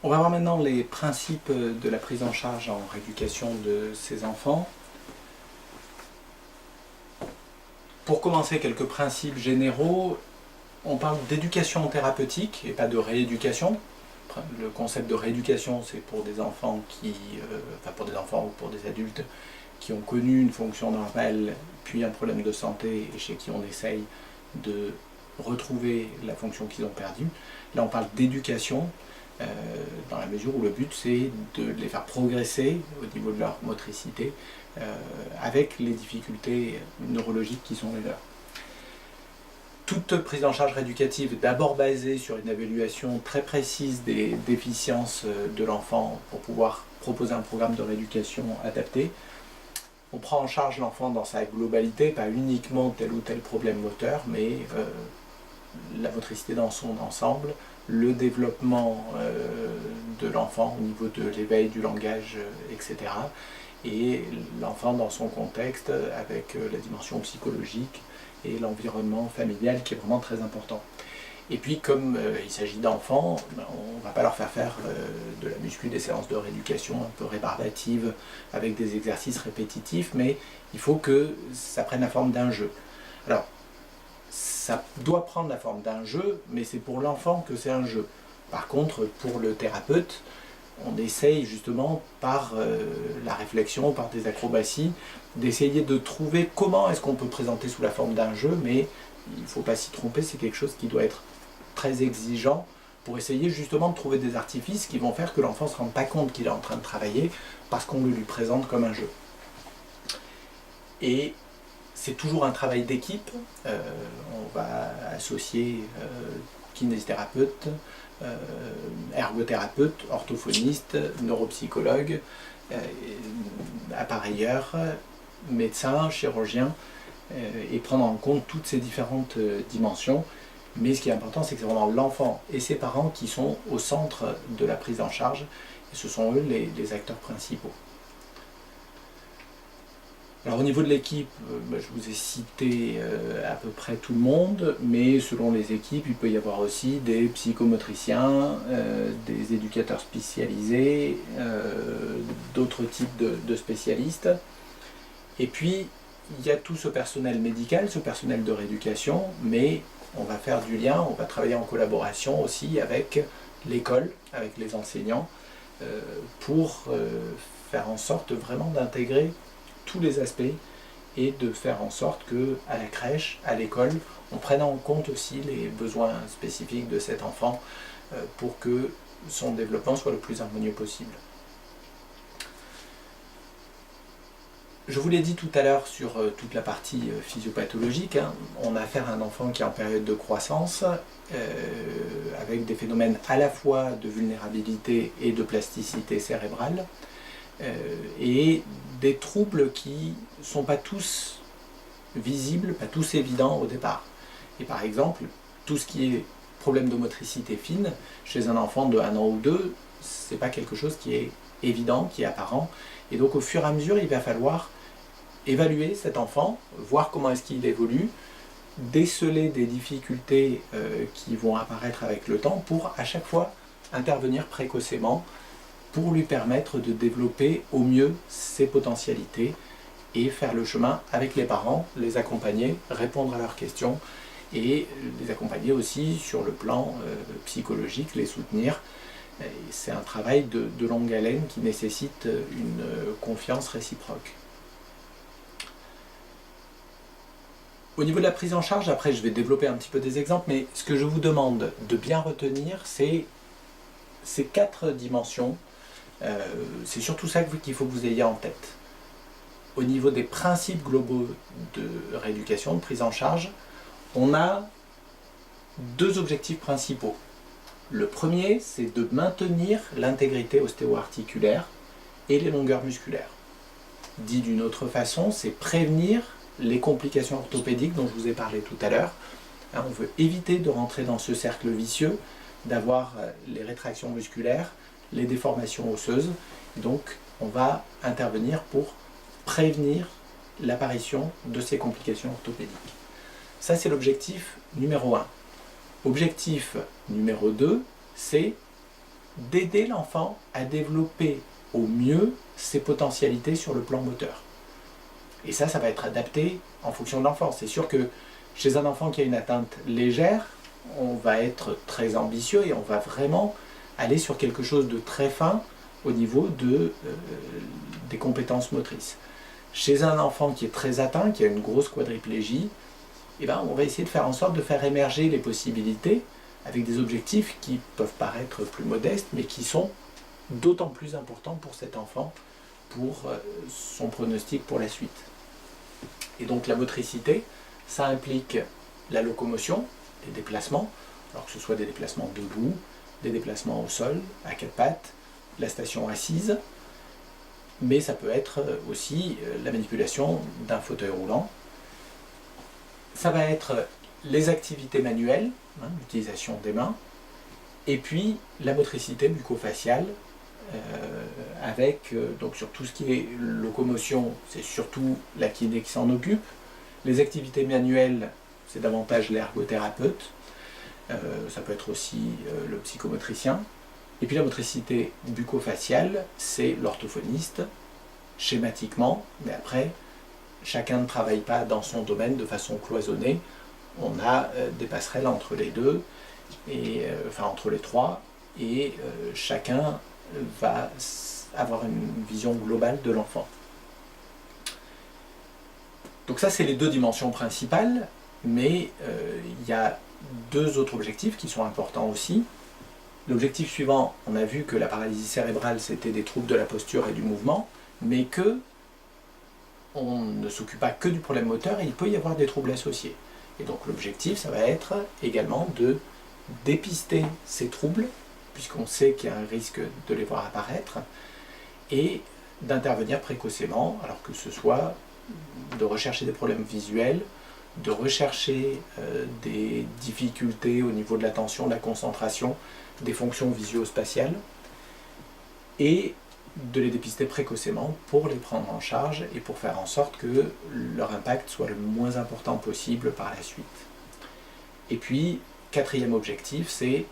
On va voir maintenant les principes de la prise en charge en rééducation de ces enfants. Pour commencer, quelques principes généraux. On parle d'éducation thérapeutique et pas de rééducation. Le concept de rééducation, c'est pour des enfants pour des enfants ou pour des adultes qui ont connu une fonction normale, puis un problème de santé et chez qui on essaye de retrouver la fonction qu'ils ont perdue. Là, on parle d'éducation, dans la mesure où le but, c'est de les faire progresser au niveau de leur motricité, avec les difficultés neurologiques qui sont les leurs. Toute prise en charge rééducative est d'abord basée sur une évaluation très précise des déficiences de l'enfant pour pouvoir proposer un programme de rééducation adapté. On prend en charge l'enfant dans sa globalité, pas uniquement tel ou tel problème moteur, mais la motricité dans son ensemble, le développement de l'enfant au niveau de l'éveil du langage, etc. Et l'enfant dans son contexte avec la dimension psychologique et l'environnement familial qui est vraiment très important. Et puis comme il s'agit d'enfants, on ne va pas leur faire de la muscu, des séances de rééducation un peu rébarbatives avec des exercices répétitifs, mais il faut que ça prenne la forme d'un jeu. Alors, ça doit prendre la forme d'un jeu, mais c'est pour l'enfant que c'est un jeu. Par contre, pour le thérapeute, on essaye justement par la réflexion, par des acrobaties, d'essayer de trouver comment est-ce qu'on peut présenter sous la forme d'un jeu, mais il ne faut pas s'y tromper, c'est quelque chose qui doit être très exigeant pour essayer justement de trouver des artifices qui vont faire que l'enfant ne se rende pas compte qu'il est en train de travailler parce qu'on le lui présente comme un jeu. Et c'est toujours un travail d'équipe. On va associer kinésithérapeute, ergothérapeute, orthophoniste, neuropsychologue, appareilleur, médecin, chirurgien, et prendre en compte toutes ces différentes dimensions. Mais ce qui est important, c'est que c'est vraiment l'enfant et ses parents qui sont au centre de la prise en charge, et ce sont eux les acteurs principaux. Alors au niveau de l'équipe, je vous ai cité à peu près tout le monde, mais selon les équipes, il peut y avoir aussi des psychomotriciens, des éducateurs spécialisés, d'autres types de spécialistes. Et puis, il y a tout ce personnel médical, ce personnel de rééducation, mais on va faire du lien, on va travailler en collaboration aussi avec l'école, avec les enseignants, pour faire en sorte vraiment d'intégrer tous les aspects et de faire en sorte qu'à la crèche, à l'école, on prenne en compte aussi les besoins spécifiques de cet enfant pour que son développement soit le plus harmonieux possible. Je vous l'ai dit tout à l'heure sur toute la partie physiopathologique, on a affaire à un enfant qui est en période de croissance, avec des phénomènes à la fois de vulnérabilité et de plasticité cérébrale, et des troubles qui ne sont pas tous visibles, pas tous évidents au départ. Et par exemple, tout ce qui est problème de motricité fine, chez un enfant de 1 an ou 2, ce n'est pas quelque chose qui est évident, qui est apparent. Et donc au fur et à mesure, il va falloir évaluer cet enfant, voir comment est-ce qu'il évolue, déceler des difficultés qui vont apparaître avec le temps pour à chaque fois intervenir précocement pour lui permettre de développer au mieux ses potentialités et faire le chemin avec les parents, les accompagner, répondre à leurs questions et les accompagner aussi sur le plan psychologique, les soutenir. C'est un travail de longue haleine qui nécessite une confiance réciproque. Au niveau de la prise en charge, après je vais développer un petit peu des exemples, mais ce que je vous demande de bien retenir, c'est ces 4 dimensions. C'est surtout ça qu'il faut que vous ayez en tête. Au niveau des principes globaux de rééducation, de prise en charge, on a 2 objectifs principaux. Le premier, c'est de maintenir l'intégrité ostéo-articulaire et les longueurs musculaires. Dit d'une autre façon, c'est prévenir les complications orthopédiques dont je vous ai parlé tout à l'heure. On veut éviter de rentrer dans ce cercle vicieux, d'avoir les rétractions musculaires, les déformations osseuses. Donc on va intervenir pour prévenir l'apparition de ces complications orthopédiques. Ça, c'est l'objectif numéro 1. Objectif numéro 2, c'est d'aider l'enfant à développer au mieux ses potentialités sur le plan moteur. Et ça va être adapté en fonction de l'enfant. C'est sûr que chez un enfant qui a une atteinte légère, on va être très ambitieux et on va vraiment aller sur quelque chose de très fin au niveau des compétences motrices. Chez un enfant qui est très atteint, qui a une grosse quadriplégie, eh ben, on va essayer de faire en sorte de faire émerger les possibilités avec des objectifs qui peuvent paraître plus modestes, mais qui sont d'autant plus importants pour cet enfant, pour son pronostic pour la suite. Et donc la motricité, ça implique la locomotion, les déplacements, alors que ce soit des déplacements debout, des déplacements au sol, à quatre pattes, la station assise, mais ça peut être aussi la manipulation d'un fauteuil roulant. Ça va être les activités manuelles, l'utilisation des mains, et puis la motricité bucco-faciale, avec donc sur tout ce qui est locomotion, c'est surtout la kiné qui s'en occupe. Les activités manuelles, c'est davantage l'ergothérapeute, ça peut être aussi le psychomotricien. Et puis la motricité bucco-faciale, c'est l'orthophoniste, schématiquement, mais après, chacun ne travaille pas dans son domaine de façon cloisonnée. On a des passerelles entre les deux, enfin entre les trois, et chacun va avoir une vision globale de l'enfant. Donc ça, c'est les deux dimensions principales, mais il y a deux autres objectifs qui sont importants aussi. L'objectif suivant, on a vu que la paralysie cérébrale, c'était des troubles de la posture et du mouvement, mais que on ne s'occupe pas que du problème moteur, et il peut y avoir des troubles associés. Et donc l'objectif, ça va être également de dépister ces troubles, puisqu'on sait qu'il y a un risque de les voir apparaître, et d'intervenir précocement, alors que ce soit de rechercher des problèmes visuels, de rechercher des difficultés au niveau de l'attention, de la concentration, des fonctions visio-spatiales, et de les dépister précocement pour les prendre en charge et pour faire en sorte que leur impact soit le moins important possible par la suite. Et puis, quatrième objectif, c'est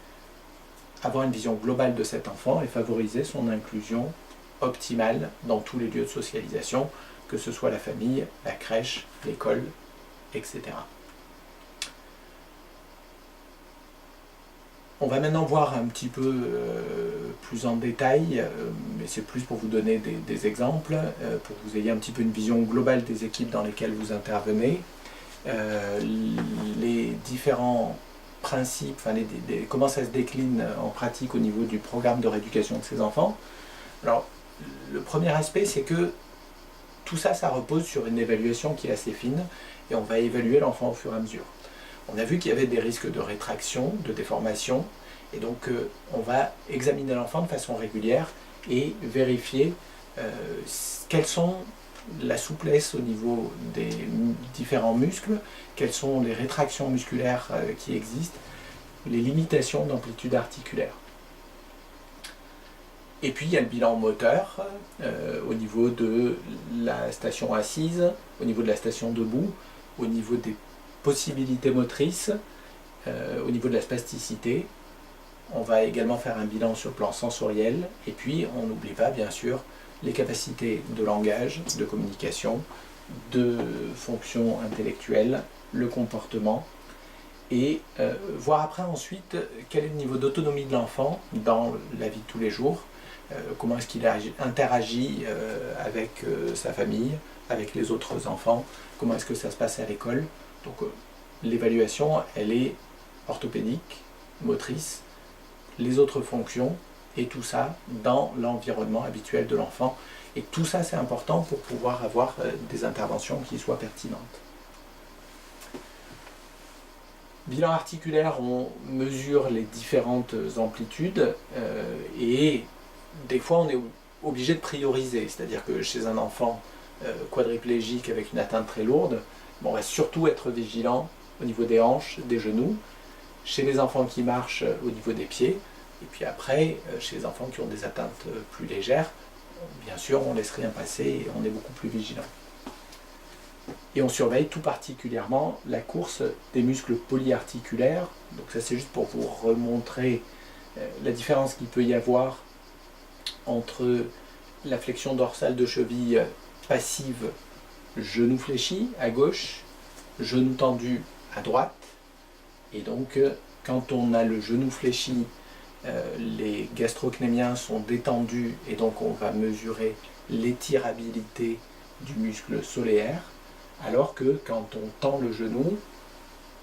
avoir une vision globale de cet enfant et favoriser son inclusion optimale dans tous les lieux de socialisation, que ce soit la famille, la crèche, l'école, etc. On va maintenant voir un petit peu plus en détail, mais c'est plus pour vous donner des exemples, pour que vous ayez un petit peu une vision globale des équipes dans lesquelles vous intervenez. Les différents principes, enfin comment ça se décline en pratique au niveau du programme de rééducation de ces enfants. Alors, le premier aspect, c'est que tout ça, ça repose sur une évaluation qui est assez fine, et on va évaluer l'enfant au fur et à mesure. On a vu qu'il y avait des risques de rétraction, de déformation, et donc on va examiner l'enfant de façon régulière et vérifier quelles sont la souplesse au niveau des différents muscles, quelles sont les rétractions musculaires qui existent, les limitations d'amplitude articulaire. Et puis il y a le bilan moteur au niveau de la station assise, au niveau de la station debout, au niveau des possibilités motrices, au niveau de la spasticité. On va également faire un bilan sur le plan sensoriel, et puis on n'oublie pas bien sûr les capacités de langage, de communication, de fonction intellectuelle, le comportement, et voir après ensuite quel est le niveau d'autonomie de l'enfant dans la vie de tous les jours, comment est-ce qu'il interagit avec sa famille, avec les autres enfants, comment est-ce que ça se passe à l'école. Donc l'évaluation, elle est orthopédique, motrice, les autres fonctions, et tout ça dans l'environnement habituel de l'enfant. Et tout ça, c'est important pour pouvoir avoir des interventions qui soient pertinentes. Bilan articulaire, on mesure les différentes amplitudes et des fois on est obligé de prioriser, c'est-à-dire que chez un enfant quadriplégique avec une atteinte très lourde, on va surtout être vigilant au niveau des hanches, des genoux, chez les enfants qui marchent au niveau des pieds, et puis après, chez les enfants qui ont des atteintes plus légères, bien sûr, on laisse rien passer et on est beaucoup plus vigilant. Et on surveille tout particulièrement la course des muscles polyarticulaires. Donc ça, c'est juste pour vous remontrer la différence qu'il peut y avoir entre la flexion dorsale de cheville passive, genou fléchi à gauche, genou tendu à droite. Et donc, quand on a le genou fléchi, les gastrocnémiens sont détendus et donc on va mesurer l'étirabilité du muscle solaire, alors que quand on tend le genou,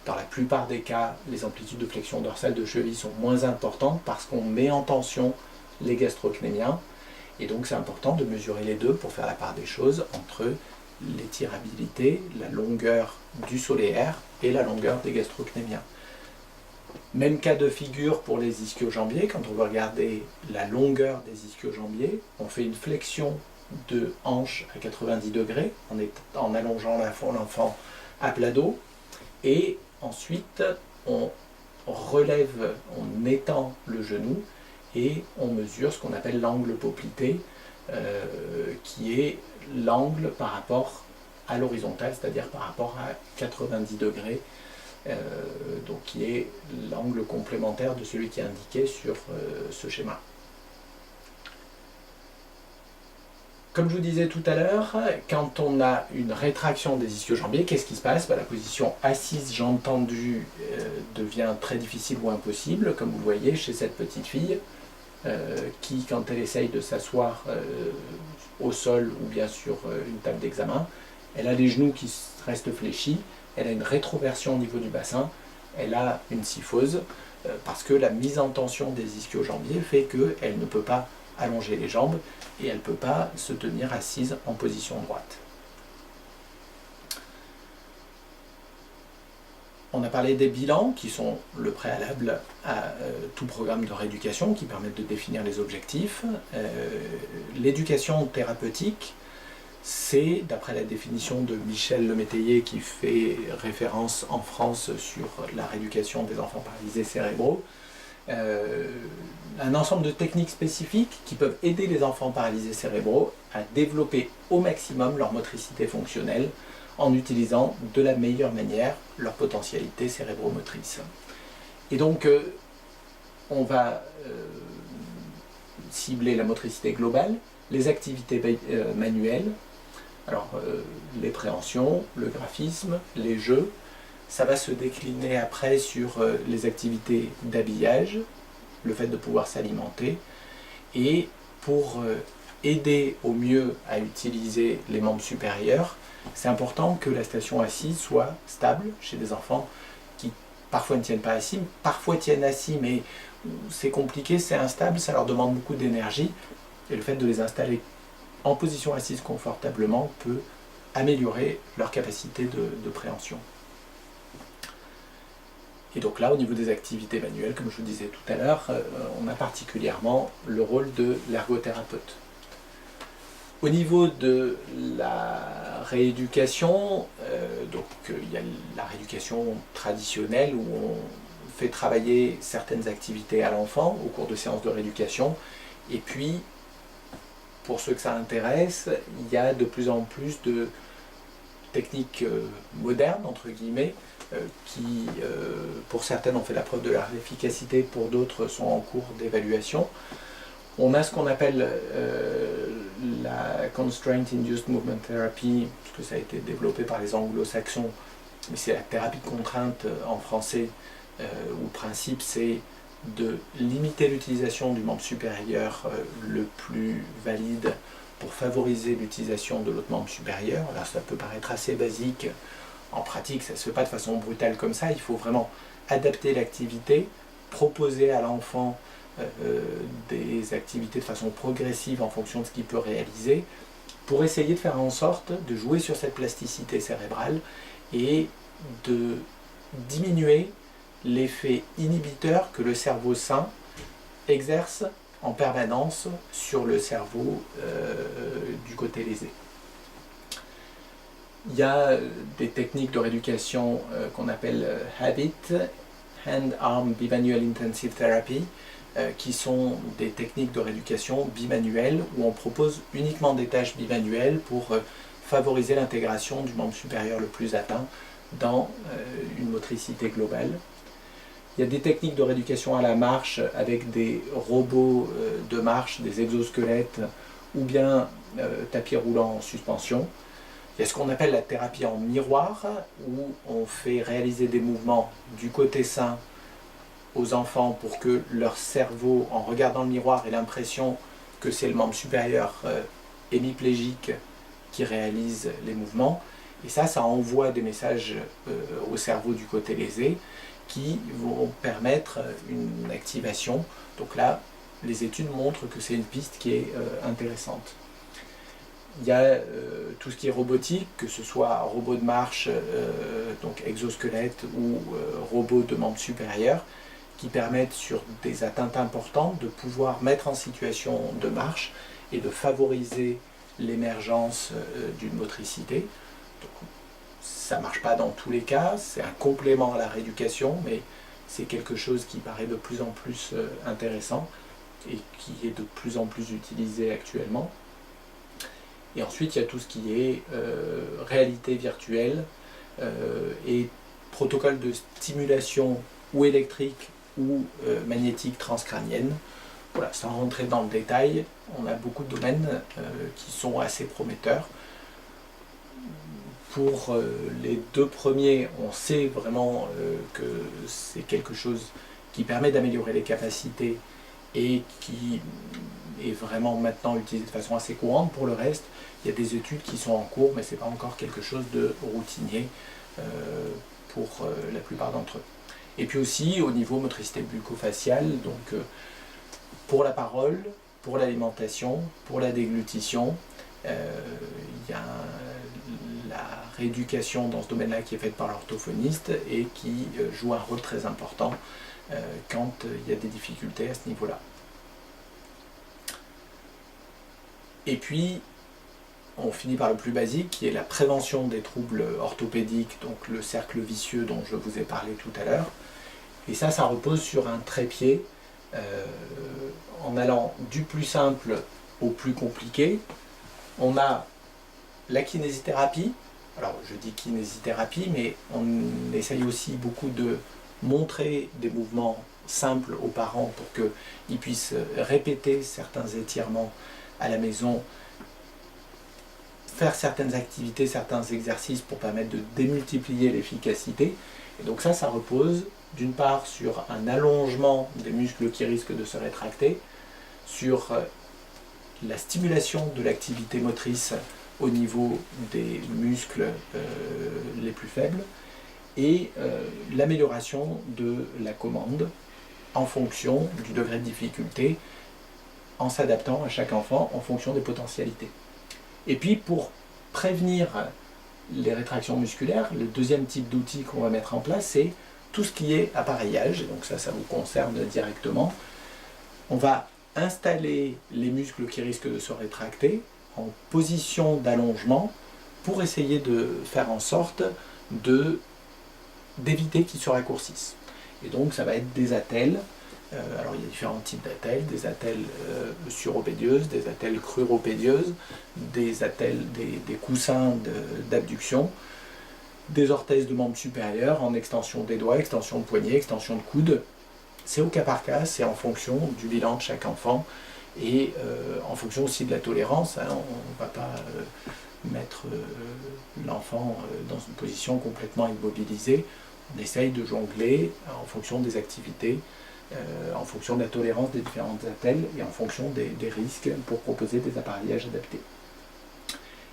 dans la plupart des cas, les amplitudes de flexion dorsale de cheville sont moins importantes parce qu'on met en tension les gastrocnémiens. Et donc c'est important de mesurer les deux pour faire la part des choses entre l'étirabilité, la longueur du solaire et la longueur des gastrocnémiens. Même cas de figure pour les ischio-jambiers. Quand on veut regarder la longueur des ischio-jambiers, on fait une flexion de hanche à 90 degrés en allongeant l'enfant à plat dos. Et ensuite, on relève, on étend le genou et on mesure ce qu'on appelle l'angle poplité, qui est l'angle par rapport à l'horizontale, c'est-à-dire par rapport à 90 degrés, donc qui est l'angle complémentaire de celui qui est indiqué sur ce schéma. Comme je vous disais tout à l'heure, quand on a une rétraction des ischio-jambiers, qu'est-ce qui se passe? La position assise, jambe tendue, devient très difficile ou impossible, comme vous le voyez chez cette petite fille, qui, quand elle essaye de s'asseoir au sol ou bien sur une table d'examen, elle a les genoux qui restent fléchis, elle a une rétroversion au niveau du bassin, elle a une kyphose, parce que la mise en tension des ischio-jambiers fait qu'elle ne peut pas allonger les jambes et elle ne peut pas se tenir assise en position droite. On a parlé des bilans qui sont le préalable à tout programme de rééducation qui permettent de définir les objectifs. L'éducation thérapeutique, c'est, d'après la définition de Michel Lemétayer qui fait référence en France sur la rééducation des enfants paralysés cérébraux, un ensemble de techniques spécifiques qui peuvent aider les enfants paralysés cérébraux à développer au maximum leur motricité fonctionnelle en utilisant de la meilleure manière leur potentialité cérébromotrice. Et donc, on va cibler la motricité globale, les activités manuelles, alors les préhensions, le graphisme, les jeux. Ça va se décliner après sur les activités d'habillage, le fait de pouvoir s'alimenter, et pour aider au mieux à utiliser les membres supérieurs, c'est important que la station assise soit stable chez des enfants qui parfois ne tiennent pas assis, parfois tiennent assis mais c'est compliqué, c'est instable, ça leur demande beaucoup d'énergie, et le fait de les installer en position assise confortablement peut améliorer leur capacité de préhension. Et donc là, au niveau des activités manuelles, comme je vous disais tout à l'heure, on a particulièrement le rôle de l'ergothérapeute. Au niveau de la rééducation, il y a la rééducation traditionnelle où on fait travailler certaines activités à l'enfant au cours de séances de rééducation. Et puis, pour ceux que ça intéresse, il y a de plus en plus de techniques modernes, entre guillemets, qui, pour certaines, ont fait la preuve de leur efficacité, pour d'autres, sont en cours d'évaluation. On a ce qu'on appelle la Constraint Induced Movement Therapy, parce que ça a été développé par les anglo-saxons, mais c'est la thérapie de contrainte en français, où le principe c'est de limiter l'utilisation du membre supérieur le plus valide pour favoriser l'utilisation de l'autre membre supérieur. Alors ça peut paraître assez basique, en pratique ça ne se fait pas de façon brutale comme ça, il faut vraiment adapter l'activité, proposer à l'enfant des activités de façon progressive en fonction de ce qu'il peut réaliser, pour essayer de faire en sorte de jouer sur cette plasticité cérébrale et de diminuer l'effet inhibiteur que le cerveau sain exerce en permanence sur le cerveau du côté lésé. Il y a des techniques de rééducation qu'on appelle HABIT, Hand Arm Bimanual Intensive Therapy, qui sont des techniques de rééducation bimanuelles où on propose uniquement des tâches bimanuelles pour favoriser l'intégration du membre supérieur le plus atteint dans une motricité globale. Il y a des techniques de rééducation à la marche avec des robots de marche, des exosquelettes ou bien tapis roulants en suspension. Il y a ce qu'on appelle la thérapie en miroir, où on fait réaliser des mouvements du côté sain aux enfants pour que leur cerveau, en regardant le miroir, ait l'impression que c'est le membre supérieur hémiplégique qui réalise les mouvements. Et ça envoie des messages au cerveau du côté lésé qui vont permettre une activation. Donc là, les études montrent que c'est une piste qui est intéressante. Il y a tout ce qui est robotique, que ce soit robot de marche, donc exosquelette, ou robot de membre supérieur, qui permettent sur des atteintes importantes de pouvoir mettre en situation de marche et de favoriser l'émergence d'une motricité. Donc, ça ne marche pas dans tous les cas, c'est un complément à la rééducation, mais c'est quelque chose qui paraît de plus en plus intéressant et qui est de plus en plus utilisé actuellement. Et ensuite, il y a tout ce qui est réalité virtuelle et protocole de stimulation ou électrique ou magnétique transcrânienne. Voilà, sans rentrer dans le détail, on a beaucoup de domaines qui sont assez prometteurs. Pour les deux premiers, on sait vraiment que c'est quelque chose qui permet d'améliorer les capacités et qui est vraiment maintenant utilisé de façon assez courante. Pour le reste, il y a des études qui sont en cours, mais ce n'est pas encore quelque chose de routinier pour la plupart d'entre eux. Et puis aussi au niveau motricité bucco-faciale, donc pour la parole, pour l'alimentation, pour la déglutition, il y a la rééducation dans ce domaine-là qui est faite par l'orthophoniste et qui joue un rôle très important quand il y a des difficultés à ce niveau-là. Et puis, on finit par le plus basique, qui est la prévention des troubles orthopédiques, donc le cercle vicieux dont je vous ai parlé tout à l'heure. Et ça repose sur un trépied, en allant du plus simple au plus compliqué. On a la kinésithérapie. Alors, je dis kinésithérapie, mais on essaye aussi beaucoup de montrer des mouvements simples aux parents pour qu'ils puissent répéter certains étirements à la maison, faire certaines activités, certains exercices pour permettre de démultiplier l'efficacité. Et donc ça repose d'une part sur un allongement des muscles qui risquent de se rétracter, sur la stimulation de l'activité motrice au niveau des muscles les plus faibles, et l'amélioration de la commande en fonction du degré de difficulté, en s'adaptant à chaque enfant en fonction des potentialités. Et puis pour prévenir les rétractions musculaires, le deuxième type d'outil qu'on va mettre en place, c'est tout ce qui est appareillage, et donc ça vous concerne directement. On va installer les muscles qui risquent de se rétracter en position d'allongement pour essayer de faire en sorte d'éviter qu'ils se raccourcissent. Et donc ça va être des attelles. Alors il y a différents types d'attelles, des attelles suropédieuses, des attelles cruropédieuses, des attelles, des coussins d'abduction, des orthèses de membres supérieurs en extension des doigts, extension de poignets, extension de coude. C'est au cas par cas, c'est en fonction du bilan de chaque enfant et en fonction aussi de la tolérance. Hein, on ne va pas mettre l'enfant dans une position complètement immobilisée. On essaye de jongler en fonction des activités, en fonction de la tolérance des différentes attelles et en fonction des risques pour proposer des appareillages adaptés.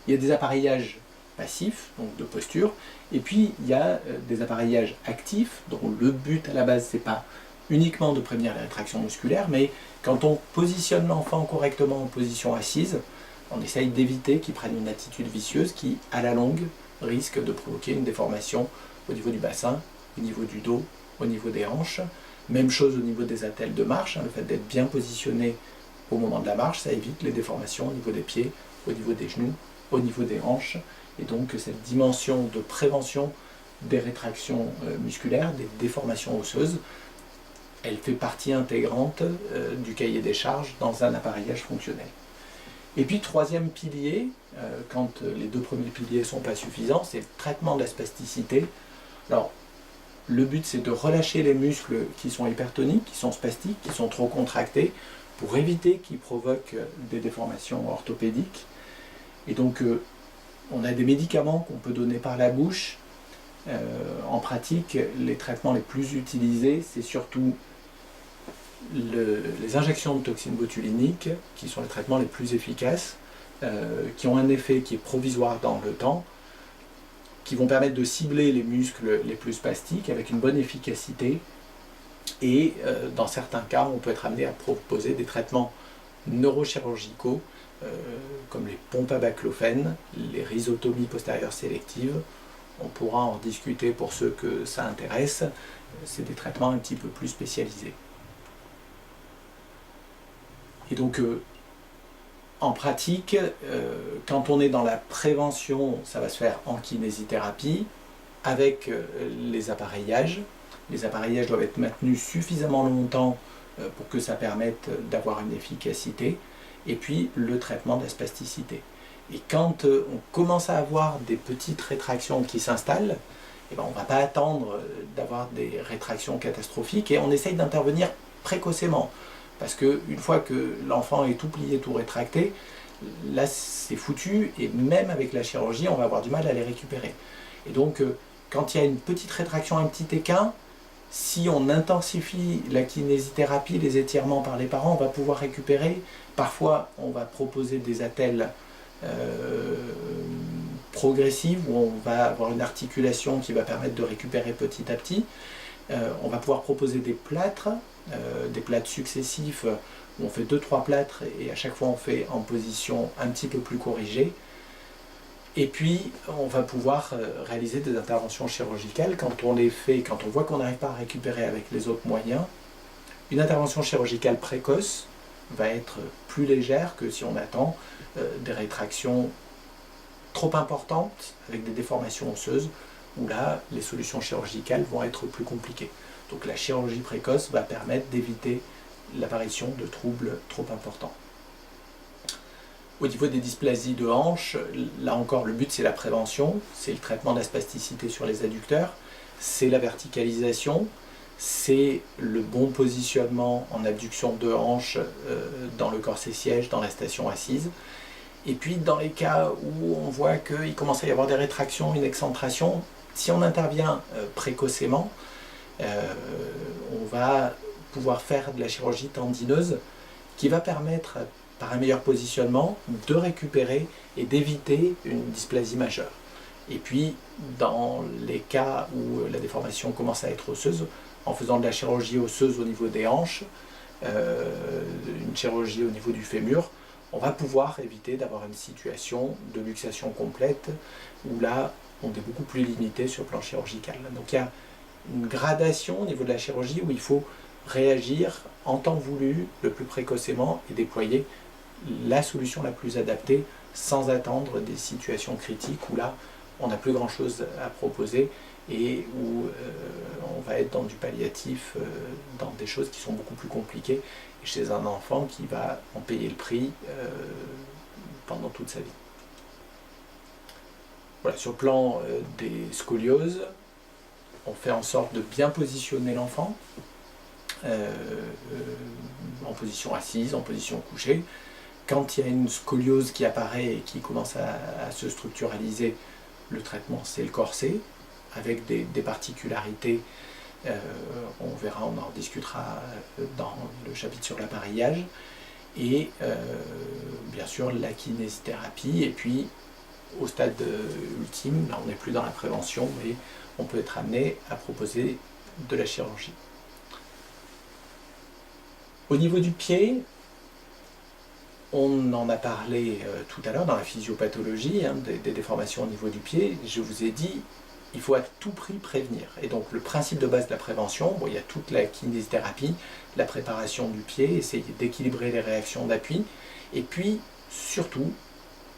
Il y a des appareillages passifs, donc de posture, et puis il y a des appareillages actifs, dont le but à la base c'est pas uniquement de prévenir les rétractions musculaires, mais quand on positionne l'enfant correctement en position assise, on essaye d'éviter qu'il prenne une attitude vicieuse qui, à la longue, risque de provoquer une déformation au niveau du bassin, au niveau du dos, au niveau des hanches. Même chose au niveau des attelles de marche, hein, le fait d'être bien positionné au moment de la marche, ça évite les déformations au niveau des pieds, au niveau des genoux, au niveau des hanches. Et donc cette dimension de prévention des rétractions musculaires, des déformations osseuses, elle fait partie intégrante du cahier des charges dans un appareillage fonctionnel. Et puis troisième pilier, quand les deux premiers piliers ne sont pas suffisants, c'est le traitement de la spasticité. Alors, Le but, c'est de relâcher les muscles qui sont hypertoniques, qui sont spastiques, qui sont trop contractés, pour éviter qu'ils provoquent des déformations orthopédiques. Et donc, on a des médicaments qu'on peut donner par la bouche. En pratique, les traitements les plus utilisés, c'est surtout les injections de toxines botuliniques, qui sont les traitements les plus efficaces, qui ont un effet qui est provisoire dans le temps, qui vont permettre de cibler les muscles les plus spastiques avec une bonne efficacité. Et dans certains cas, on peut être amené à proposer des traitements neurochirurgicaux, comme les pompes à baclofène, les rhizotomies postérieures sélectives. On pourra en discuter pour ceux que ça intéresse. C'est des traitements un petit peu plus spécialisés. Et donc, en pratique, quand on est dans la prévention, ça va se faire en kinésithérapie, avec les appareillages. Les appareillages doivent être maintenus suffisamment longtemps pour que ça permette d'avoir une efficacité. Et puis, le traitement de la spasticité. Et quand on commence à avoir des petites rétractions qui s'installent, eh ben, on ne va pas attendre d'avoir des rétractions catastrophiques et on essaye d'intervenir précocement. Parce qu'une fois que l'enfant est tout plié, tout rétracté, là c'est foutu et même avec la chirurgie, on va avoir du mal à les récupérer. Et donc, quand il y a une petite rétraction, un petit équin, si on intensifie la kinésithérapie, les étirements par les parents, on va pouvoir récupérer. Parfois, on va proposer des attelles progressives où on va avoir une articulation qui va permettre de récupérer petit à petit. On va pouvoir proposer des plâtres successifs où on fait 2-3 plâtres et à chaque fois on fait en position un petit peu plus corrigée. Et puis on va pouvoir réaliser des interventions chirurgicales quand on les fait, quand on voit qu'on n'arrive pas à récupérer avec les autres moyens. Une intervention chirurgicale précoce va être plus légère que si on attend des rétractions trop importantes avec des déformations osseuses où là les solutions chirurgicales vont être plus compliquées. Donc la chirurgie précoce va permettre d'éviter l'apparition de troubles trop importants. Au niveau des dysplasies de hanche, là encore le but c'est la prévention, c'est le traitement de la spasticité sur les adducteurs, c'est la verticalisation, c'est le bon positionnement en abduction de hanche dans le corset siège, dans la station assise. Et puis dans les cas où on voit qu'il commence à y avoir des rétractions, une excentration, si on intervient précocement, on va pouvoir faire de la chirurgie tendineuse qui va permettre, par un meilleur positionnement, de récupérer et d'éviter une dysplasie majeure. Et puis, dans les cas où la déformation commence à être osseuse, en faisant de la chirurgie osseuse au niveau des hanches, une chirurgie au niveau du fémur, on va pouvoir éviter d'avoir une situation de luxation complète où là, on est beaucoup plus limité sur le plan chirurgical. Donc il y a une gradation au niveau de la chirurgie où il faut réagir en temps voulu, le plus précocement et déployer la solution la plus adaptée sans attendre des situations critiques où là, on n'a plus grand chose à proposer et où on va être dans du palliatif, dans des choses qui sont beaucoup plus compliquées et chez un enfant qui va en payer le prix pendant toute sa vie. Voilà, sur le plan des scolioses, on fait en sorte de bien positionner l'enfant en position assise, en position couchée. Quand il y a une scoliose qui apparaît et qui commence à se structuraliser, le traitement c'est le corset, avec des particularités, on verra, on en discutera dans le chapitre sur l'appareillage, et bien sûr la kinésithérapie, et puis au stade ultime, là on n'est plus dans la prévention, mais on peut être amené à proposer de la chirurgie. Au niveau du pied, on en a parlé tout à l'heure dans la physiopathologie, des déformations au niveau du pied. Je vous ai dit, il faut à tout prix prévenir. Et donc le principe de base de la prévention, bon, il y a toute la kinésithérapie, la préparation du pied, essayer d'équilibrer les réactions d'appui. Et puis, surtout,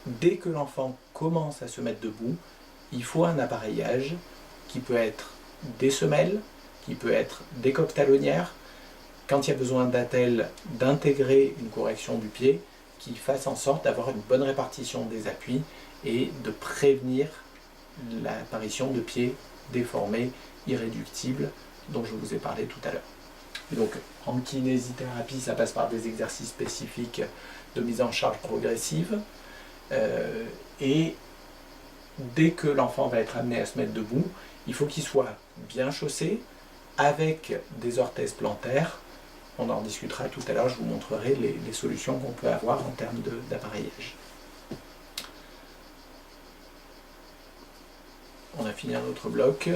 dès que l'enfant commence à se mettre debout, il faut un appareillage qui peut être des semelles, qui peut être des coques talonnières, quand il y a besoin d'attelle, d'intégrer une correction du pied qui fasse en sorte d'avoir une bonne répartition des appuis et de prévenir l'apparition de pieds déformés, irréductibles, dont je vous ai parlé tout à l'heure. Donc en kinésithérapie, ça passe par des exercices spécifiques de mise en charge progressive, et dès que l'enfant va être amené à se mettre debout, il faut qu'il soit bien chaussé, avec des orthèses plantaires. On en discutera tout à l'heure, je vous montrerai les solutions qu'on peut avoir en termes d'appareillage. On a fini un autre bloc.